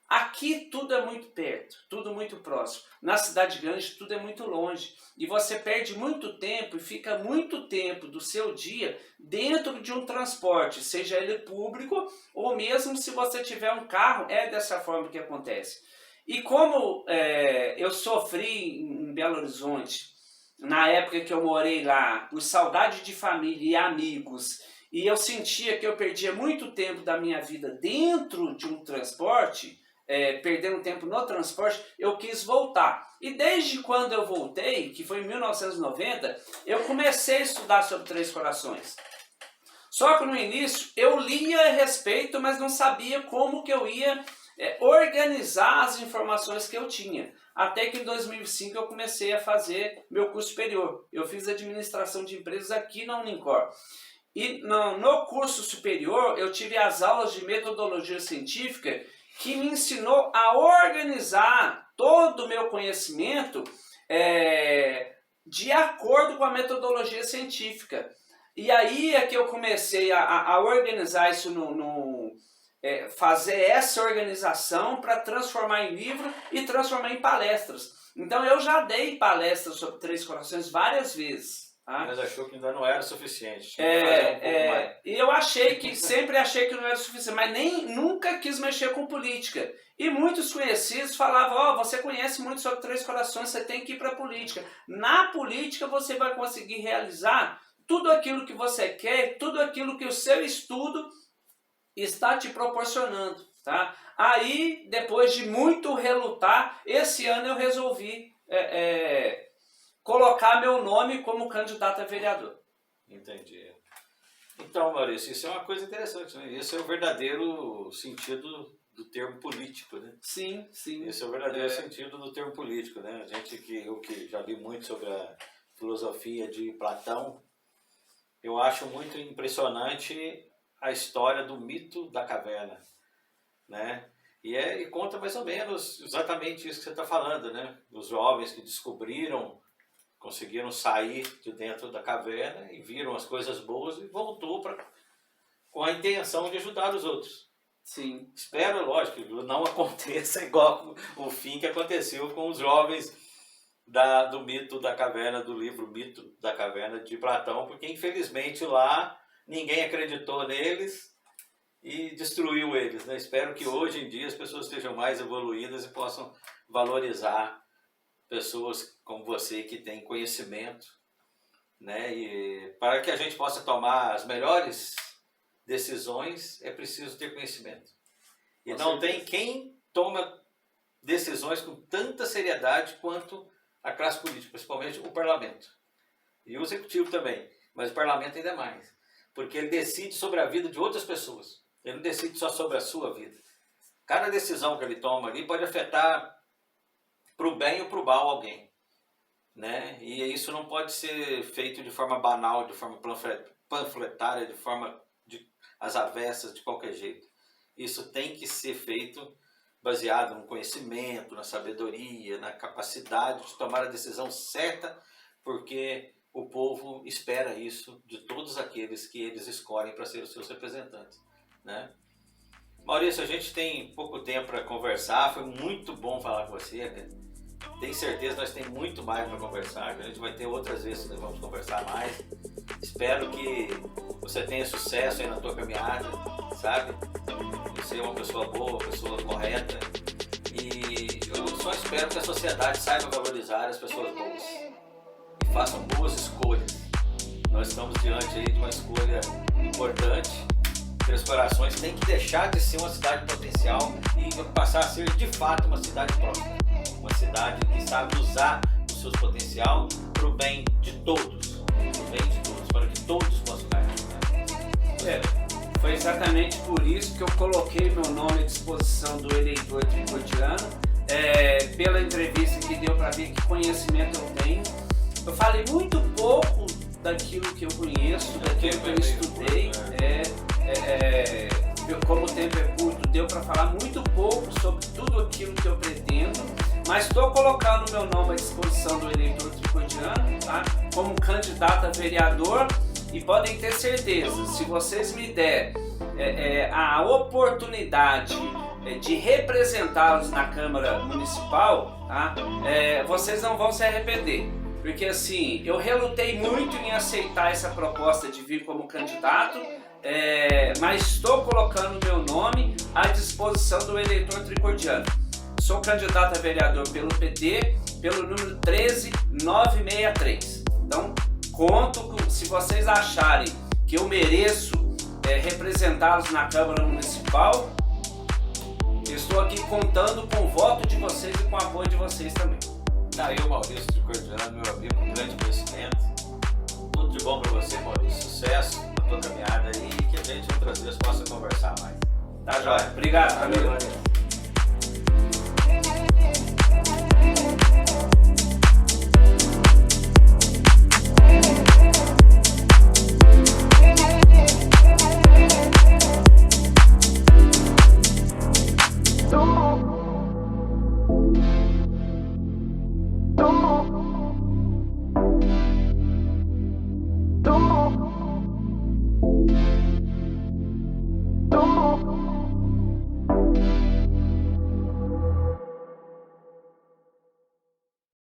Aqui tudo é muito perto, tudo muito próximo. Na cidade grande tudo é muito longe. E você perde muito tempo e fica muito tempo do seu dia dentro de um transporte, seja ele público ou mesmo se você tiver um carro, é dessa forma que acontece. E como eu sofri em Belo Horizonte, na época que eu morei lá, por saudade de família e amigos, e eu sentia que eu perdia muito tempo da minha vida dentro de um transporte, perdendo tempo no transporte, eu quis voltar. E desde quando eu voltei, que foi em 1990, eu comecei a estudar sobre Três Corações. Só que no início eu lia a respeito, mas não sabia como que eu ia organizar as informações que eu tinha. Até que em 2005 eu comecei a fazer meu curso superior. Eu fiz administração de empresas aqui na Unicor. E no curso superior eu tive as aulas de metodologia científica que me ensinou a organizar todo o meu conhecimento de acordo com a metodologia científica. E aí é que eu comecei a organizar isso fazer essa organização para transformar em livro e transformar em palestras. Então eu já dei palestras sobre Três Corações várias vezes. Tá? Mas achou que ainda não era suficiente. E eu sempre achei que não era suficiente, mas nunca quis mexer com política. E muitos conhecidos falavam, você conhece muito sobre Três Corações, você tem que ir para a política. Na política você vai conseguir realizar tudo aquilo que você quer, tudo aquilo que o seu estudo está te proporcionando. Tá? Aí, depois de muito relutar, esse ano eu resolvi colocar meu nome como candidato a vereador. Entendi. Então, Maurício, isso é uma coisa interessante, né? Esse é o verdadeiro sentido do termo político, né? Sim. Esse é o verdadeiro sentido do termo político, né? Eu que já li muito sobre a filosofia de Platão, eu acho muito impressionante a história do mito da caverna, né? E conta mais ou menos exatamente isso que você está falando, né? Os jovens que conseguiram sair de dentro da caverna e viram as coisas boas e voltou com a intenção de ajudar os outros. Sim. Espero, lógico, que não aconteça igual o fim que aconteceu com os jovens do mito da caverna, do livro Mito da Caverna de Platão, porque infelizmente lá ninguém acreditou neles e destruiu eles, né? Espero que hoje em dia as pessoas estejam mais evoluídas e possam valorizar pessoas como você que têm conhecimento, né? E para que a gente possa tomar as melhores decisões é preciso ter conhecimento. E não tem quem toma decisões com tanta seriedade quanto a classe política, principalmente o parlamento. E o executivo também, mas o parlamento ainda mais. Porque ele decide sobre a vida de outras pessoas. Ele não decide só sobre a sua vida. Cada decisão que ele toma ali pode afetar para o bem ou para o mal alguém. Né? E isso não pode ser feito de forma banal, de forma panfletária, de forma às avessas, de qualquer jeito. Isso tem que ser feito baseado no conhecimento, na sabedoria, na capacidade de tomar a decisão certa, porque o povo espera isso de todos aqueles que eles escolhem para ser os seus representantes. Né? Maurício, a gente tem pouco tempo para conversar, foi muito bom falar com você, né? Tenho certeza que nós temos muito mais para conversar, a gente vai ter outras vezes que nós vamos conversar mais. Espero que você tenha sucesso aí na tua caminhada, sabe? Você é uma pessoa boa, uma pessoa correta, e eu só espero que a sociedade saiba valorizar as pessoas boas e façam boas escolhas. Nós estamos diante aí de uma escolha importante. Três Corações tem que deixar de ser uma cidade potencial e passar a ser de fato uma cidade próspera. Uma cidade que sabe usar o seu potencial para o bem de todos, para que todos possam ganhar. Foi exatamente por isso que eu coloquei meu nome à disposição do eleitor tricotiano, pela entrevista que deu para ver que conhecimento eu tenho. Eu falei muito pouco daquilo que eu conheço, daquilo que eu estudei. Como o tempo é curto, deu para falar muito pouco sobre tudo aquilo que eu pretendo, mas estou colocando meu nome à disposição do eleitor tricotiano, tá? Como candidato a vereador, e podem ter certeza, se vocês me der a oportunidade de representá-los na Câmara Municipal, tá? Vocês não vão se arrepender, porque assim, eu relutei muito em aceitar essa proposta de vir como candidato, mas estou colocando meu nome à disposição do eleitor tricordiano. Sou candidato a vereador pelo PT, pelo número 13963. Então, se vocês acharem que eu mereço representá-los na Câmara Municipal, estou aqui contando com o voto de vocês e com o apoio de vocês também. Daí o Maurício Tricordiano, meu amigo, com grande conhecimento. Tudo de bom para você, Maurício. Sucesso na tua caminhada aí e que a gente outras vezes possa conversar mais. Tá, joia? Obrigado, Camilo.